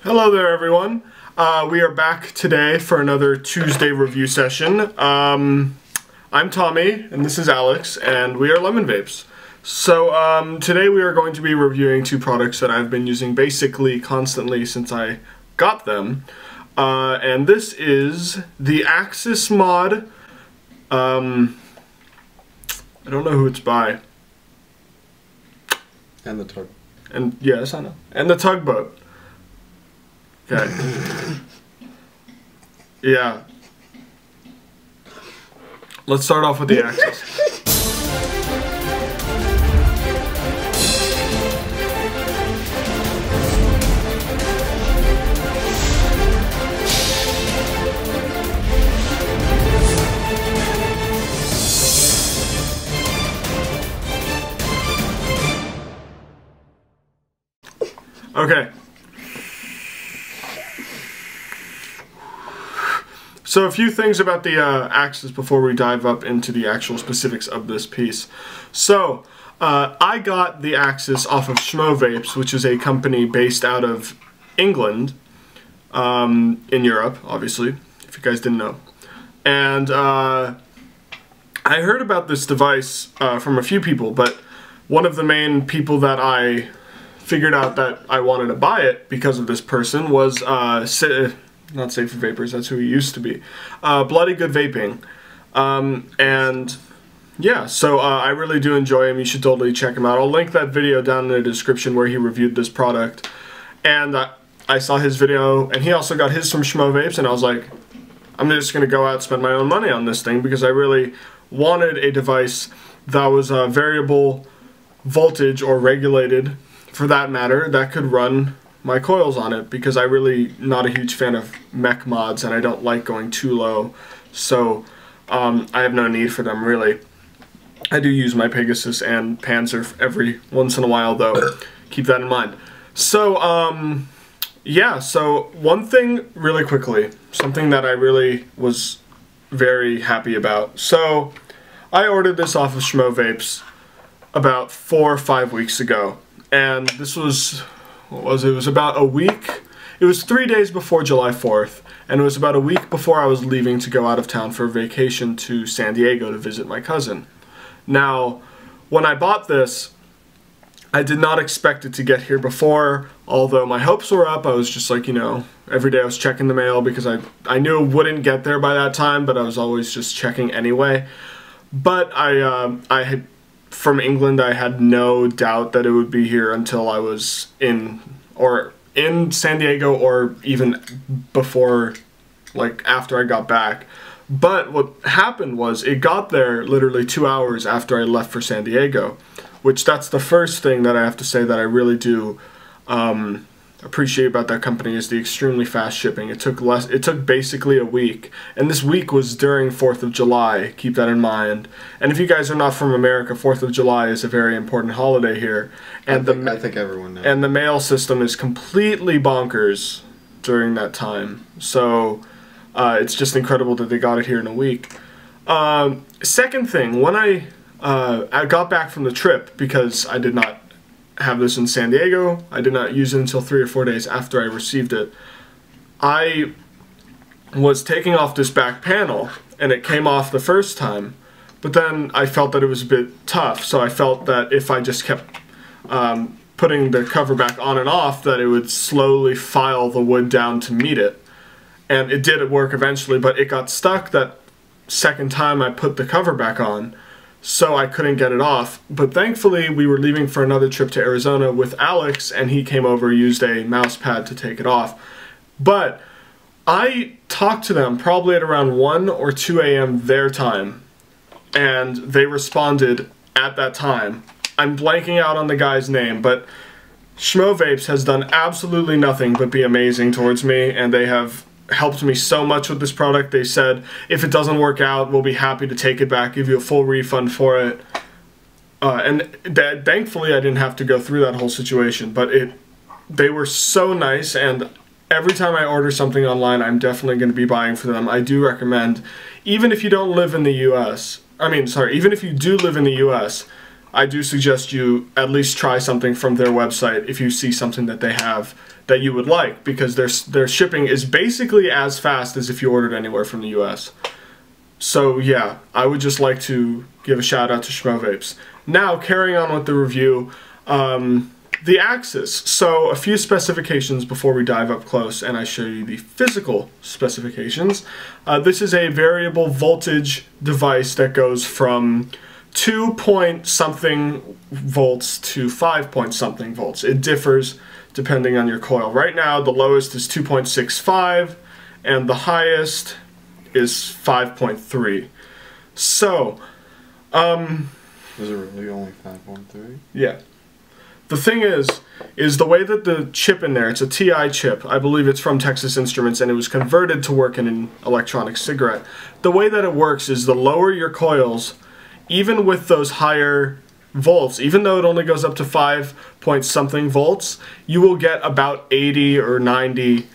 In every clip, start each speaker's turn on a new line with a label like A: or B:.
A: Hello there, everyone. We are back today for another Tuesday review session. I'm Tommy, and this is Alex, and we are Lemon Vapes. So today we are going to be reviewing two products that I've been using basically constantly since I got them. And this is the Axis Mod. I don't know who it's by.
B: And the tug.
A: And yes, I know. And the Tugboat. Okay. Yeah. Let's start off with the Axis. Okay. So a few things about the Axis before we dive up into the actual specifics of this piece. So, I got the Axis off of Schmo Vapes, which is a company based out of England, in Europe, obviously, if you guys didn't know. And I heard about this device from a few people, but one of the main people that I figured out that I wanted to buy it because of this person was not Safe for Vapors, that's who he used to be. Bloody Good Vaping. And yeah, so I really do enjoy him. You should totally check him out. I'll link that video down in the description where he reviewed this product. And I saw his video, and he also got his from Schmo Vapes, and I was like, I'm just going to go out and spend my own money on this thing because I really wanted a device that was variable voltage or regulated, for that matter, that could run my coils on it, because I really not a huge fan of mech mods and I don't like going too low, so I have no need for them really. I do use my Pegasus and Panzer every once in a while though, keep that in mind. So yeah, so one thing really quickly, something that I really was very happy about. So I ordered this off of Schmo Vapes about 4 or 5 weeks ago, and this was, what was it? It was about a week. It was 3 days before July 4th, and it was about a week before I was leaving to go out of town for a vacation to San Diego to visit my cousin. Now, when I bought this, I did not expect it to get here before, although my hopes were up. I was just like, you know, every day I was checking the mail because I knew it wouldn't get there by that time, but I was always just checking anyway. But I had, from England, I had no doubt that it would be here until I was in San Diego, or even before, like after I got back. But what happened was it got there literally 2 hours after I left for San Diego, which that's the first thing that I have to say that I really do appreciate about that company, is the extremely fast shipping. It took basically a week, and this week was during 4th of July, keep that in mind. And if you guys are not from America, 4th of July is a very important holiday here, and
B: I think everyone knows.
A: And the mail system is completely bonkers during that time, so it's just incredible that they got it here in a week. Second thing, when I got back from the trip, because I did not have this in San Diego, I did not use it until 3 or 4 days after I received it. I was taking off this back panel, and it came off the first time, but then I felt that it was a bit tough, so I felt that if I just kept putting the cover back on and off, that it would slowly file the wood down to meet it. And it did work eventually, but it got stuck that second time I put the cover back on, so I couldn't get it off. But thankfully we were leaving for another trip to Arizona with Alex, and he came over, used a mouse pad to take it off. But I talked to them probably at around 1 or 2 a.m. their time, and they responded at that time. I'm blanking out on the guy's name, but Schmo Vapes has done absolutely nothing but be amazing towards me, and they have helped me so much with this product. They said, if it doesn't work out, we'll be happy to take it back, give you a full refund for it. And thankfully I didn't have to go through that whole situation, but they were so nice, and every time I order something online, I'm definitely going to be buying for them. I do recommend, even if you don't live in the US, even if you do live in the US, I do suggest you at least try something from their website if you see something that they have that you would like, because their shipping is basically as fast as if you ordered anywhere from the US. So yeah, I would just like to give a shout out to Schmovapes. Now, carrying on with the review, the Axis. So a few specifications before we dive up close and I show you the physical specifications. This is a variable voltage device that goes from 2 point something volts to 5 point something volts. It differs depending on your coil. Right now the lowest is 2.65 and the highest is 5.3. So,
B: is it really only 5.3?
A: Yeah. The thing is the way that the chip in there, it's a TI chip. I believe it's from Texas Instruments and it was converted to work in an electronic cigarette. The way that it works is the lower your coils, even with those higher volts, even though it only goes up to 5 point something volts, you will get about 80 or 90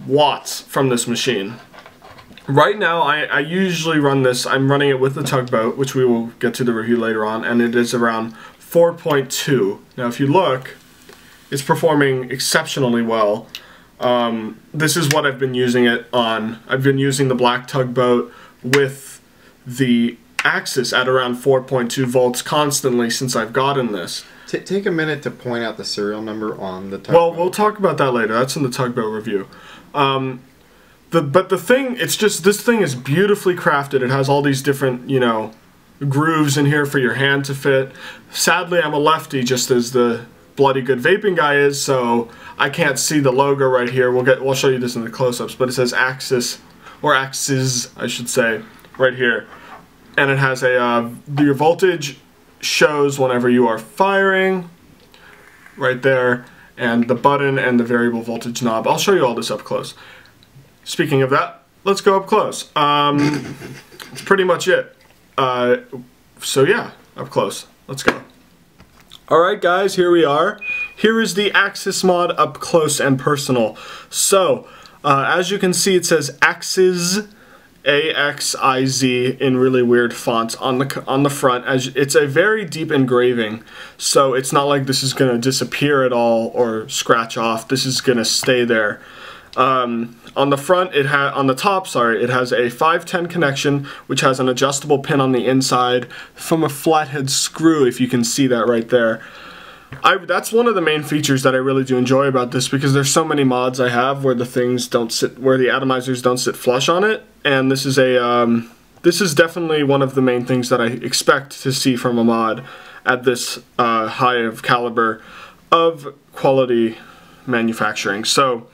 A: watts from this machine. Right now, I usually run this, I'm running it with the Tugboat, which we will get to the review later on, and it is around 4.2. Now if you look, it's performing exceptionally well. This is what I've been using it on. I've been using the black Tugboat with the Axis at around 4.2 volts constantly since I've gotten this.
B: Take a minute to point out the serial number on the Tugboat.
A: Well, we'll talk about that later. That's in the Tugboat review. But the thing, it's just, this thing is beautifully crafted. It has all these different, you know, grooves in here for your hand to fit. Sadly, I'm a lefty, just as the Bloody Good Vaping guy is, so I can't see the logo right here. We'll show you this in the close-ups, but it says Axis, or Axes, I should say, right here. And it has a, your voltage shows whenever you are firing, right there, and the button and the variable voltage knob. I'll show you all this up close. Speaking of that, let's go up close. That's pretty much it. So yeah, up close. Let's go. Alright guys, here we are. Here is the Axis mod up close and personal. So, as you can see, it says Axiz, A-X-I-Z in really weird fonts on the front. As it's a very deep engraving, so it's not like this is going to disappear at all or scratch off. This is going to stay there. On the front, on the top, it has a 510 connection, which has an adjustable pin on the inside from a flathead screw, if you can see that right there. That's one of the main features that I really do enjoy about this, because there's so many mods I have where the things don't sit, where the atomizers don't sit flush on it, and this is a, this is definitely one of the main things that I expect to see from a mod at this high of caliber of quality manufacturing. So,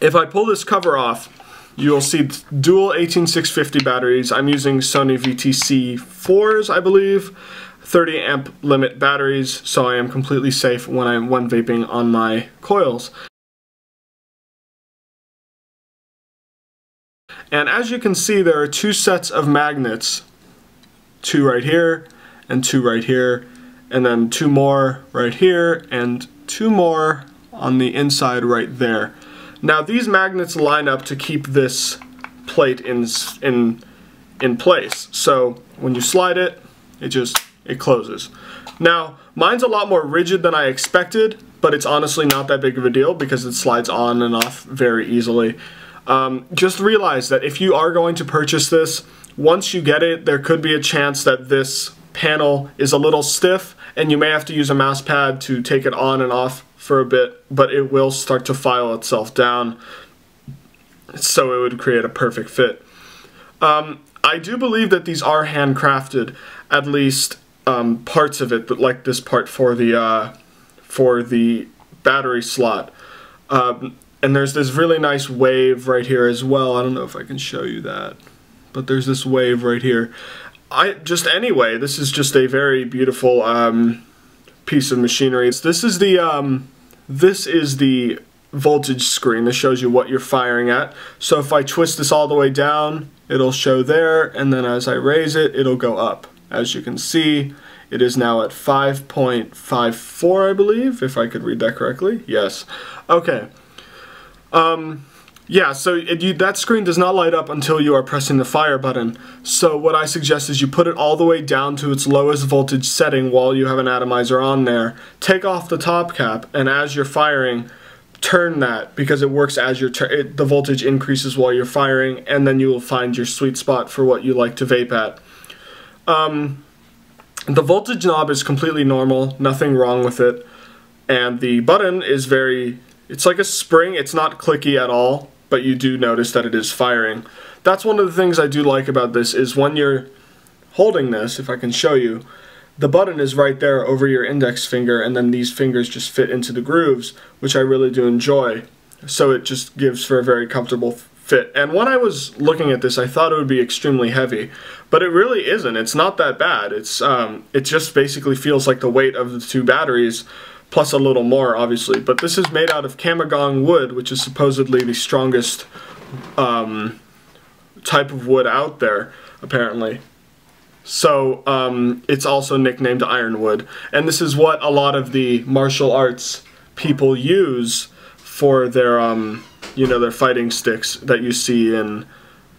A: if I pull this cover off, you'll see dual 18650 batteries. I'm using Sony VTC4s, I believe, 30 amp limit batteries, so I am completely safe when vaping on my coils. And as you can see, there are two sets of magnets, two right here and two right here, and then two more right here and two more on the inside right there. Now these magnets line up to keep this plate in place. So when you slide it, it closes. Now mine's a lot more rigid than I expected, but it's honestly not that big of a deal because it slides on and off very easily. Just realize that if you are going to purchase this, once you get it, there could be a chance that this panel is a little stiff and you may have to use a mouse pad to take it on and off for a bit, but it will start to file itself down, so it would create a perfect fit. I do believe that these are handcrafted, at least parts of it, like this part for the battery slot. And there's this really nice wave right here as well. I don't know if I can show you that, but there's this wave right here. Anyway, this is just a very beautiful piece of machinery. This is the voltage screen. This shows you what you're firing at. So if I twist this all the way down, it'll show there, and then as I raise it, it'll go up. As you can see, it is now at 5.54, I believe, if I could read that correctly. Yes. Okay. Yeah, so that screen does not light up until you are pressing the fire button. So what I suggest is you put it all the way down to its lowest voltage setting while you have an atomizer on there. Take off the top cap, and as you're firing, turn that, because it works as the voltage increases while you're firing, and then you will find your sweet spot for what you like to vape at. The voltage knob is completely normal, nothing wrong with it, and the button is it's like a spring. It's not clicky at all, but you do notice that it is firing. That's one of the things I do like about this, is when you're holding this, if I can show you, the button is right there over your index finger, and then these fingers just fit into the grooves, which I really do enjoy. So it just gives for a very comfortable fit. And when I was looking at this, I thought it would be extremely heavy, but it really isn't. It's not that bad. It just basically feels like the weight of the 2 batteries, plus a little more, obviously. But this is made out of Camegon wood, which is supposedly the strongest type of wood out there, apparently. So it's also nicknamed ironwood. And this is what a lot of the martial arts people use for their, their fighting sticks that you see in,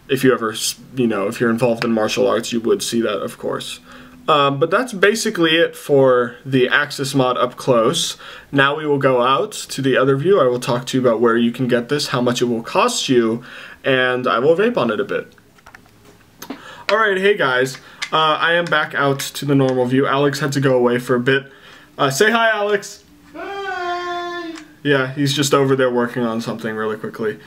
A: if you ever, if you're involved in martial arts, you would see that, of course. But that's basically it for the Axis mod up close. Now we will go out to the other view. I will talk to you about where you can get this, how much it will cost you, and I will vape on it a bit. Alright, hey guys. I am back out to the normal view. Alex had to go away for a bit. Say hi, Alex! Hi! Yeah, he's just over there working on something really quickly.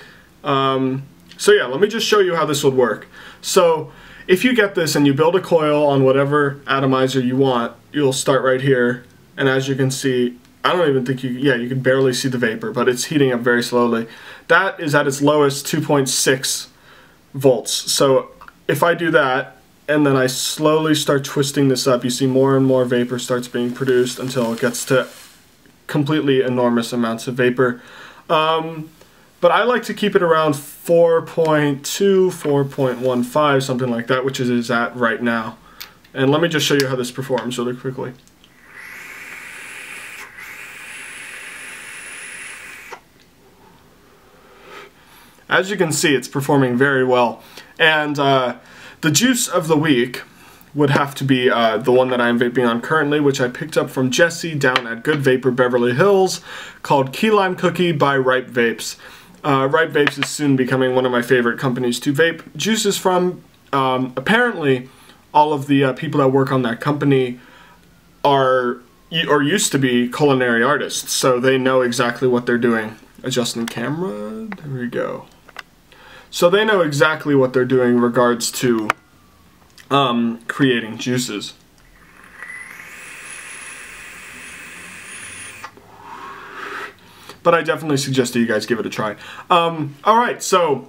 A: So yeah, let me just show you how this would work. So, if you get this and you build a coil on whatever atomizer you want, you'll start right here, and as you can see, I don't even think you can barely see the vapor, but it's heating up very slowly. That is at its lowest 2.6 volts. So if I do that, and then I slowly start twisting this up, you see more and more vapor starts being produced until it gets to completely enormous amounts of vapor. But I like to keep it around 4.2, 4.15, something like that, which it is at right now. And let me just show you how this performs really quickly. As you can see, it's performing very well. And the juice of the week would have to be the one that I'm vaping on currently, which I picked up from Jesse down at Good Vapor Beverly Hills, called Key Lime Cookie by Ripe Vapes. Ripe Vapes is soon becoming one of my favorite companies to vape juices from. Apparently, all of the people that work on that company are or used to be culinary artists, so they know exactly what they're doing. Adjusting camera, there we go. So they know exactly what they're doing in regards to creating juices. But I definitely suggest that you guys give it a try. Alright, so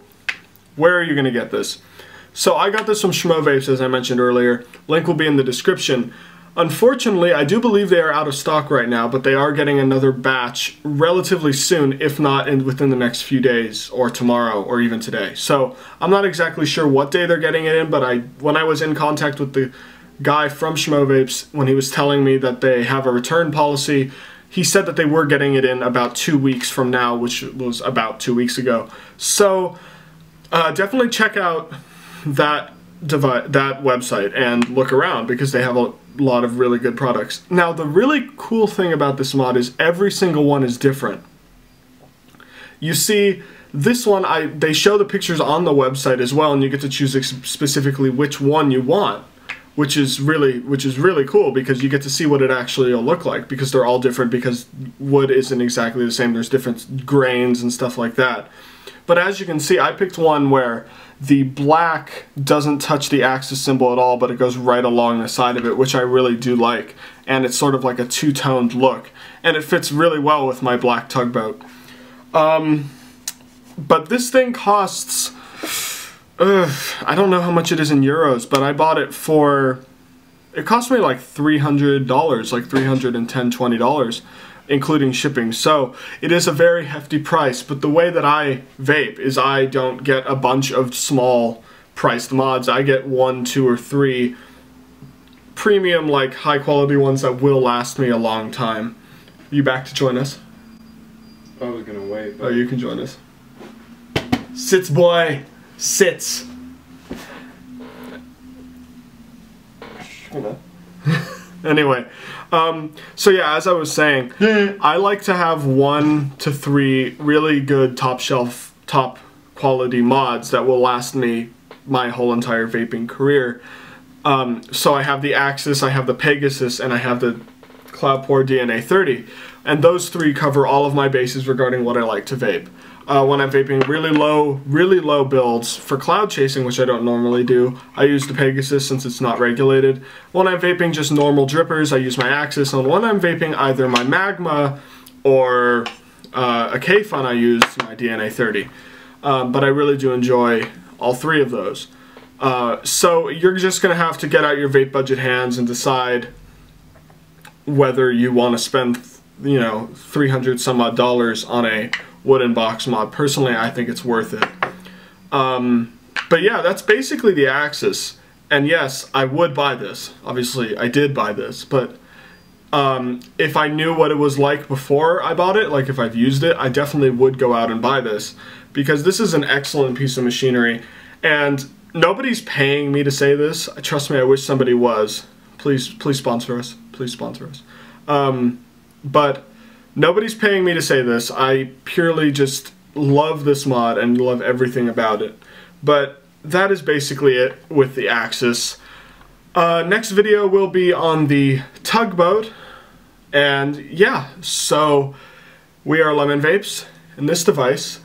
A: where are you going to get this? So I got this from Schmo Vapes, as I mentioned earlier. Link will be in the description. Unfortunately, I do believe they are out of stock right now, but they are getting another batch relatively soon, if not within the next few days, or tomorrow, or even today. So I'm not exactly sure what day they're getting it in, but when I was in contact with the guy from Schmo Vapes, when he was telling me that they have a return policy, he said that they were getting it in about 2 weeks from now, which was about 2 weeks ago. So definitely check out that website and look around, because they have a lot of really good products. Now, the really cool thing about this mod is every single one is different. You see, this one, they show the pictures on the website as well, and you get to choose specifically which one you want, which is really cool, because you get to see what it actually will look like, because they're all different, because wood isn't exactly the same. There's different grains and stuff like that. But as you can see, I picked one where the black doesn't touch the Axis symbol at all, but it goes right along the side of it, which I really do like. And it's sort of like a two-toned look. And it fits really well with my black tugboat. But this thing costs, I don't know how much it is in euros, but I bought it for, it cost me like $300, like $310, $20. Including shipping. So it is a very hefty price, but the way that I vape is I don't get a bunch of small priced mods. I get 1, 2, or 3 premium, like high quality ones that will last me a long time. Are you back to join us?
B: I was gonna wait, but...
A: Oh, you can join us. Sits, boy. Sits. Anyway, so yeah, as I was saying, I like to have 1 to 3 really good top shelf, top quality mods that will last me my whole entire vaping career. So I have the Axis, I have the Pegasus, and I have the Cloudpore DNA30. And those 3 cover all of my bases regarding what I like to vape. When I'm vaping really low builds for cloud chasing, which I don't normally do, I use the Pegasus since it's not regulated. When I'm vaping just normal drippers, I use my Axis. And when I'm vaping either my Magma or a K-Fun, I use my DNA30. But I really do enjoy all 3 of those. So you're just going to have to get out your vape budget hands and decide whether you want to spend, you know, $300 some odd on a wooden box mod. Personally, I think it's worth it. But yeah, that's basically the Axis. And yes, I would buy this. Obviously, I did buy this, but if I knew what it was like before I bought it, like if I've used it, I definitely would go out and buy this, because this is an excellent piece of machinery. And nobody's paying me to say this. Trust me, I wish somebody was. Please sponsor us. Please sponsor us. But nobody's paying me to say this. I purely just love this mod and love everything about it. But that is basically it with the Axis. Next video will be on the Tugboat. And yeah, so we are Lemon Vapes, and this device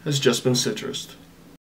A: has just been citrused.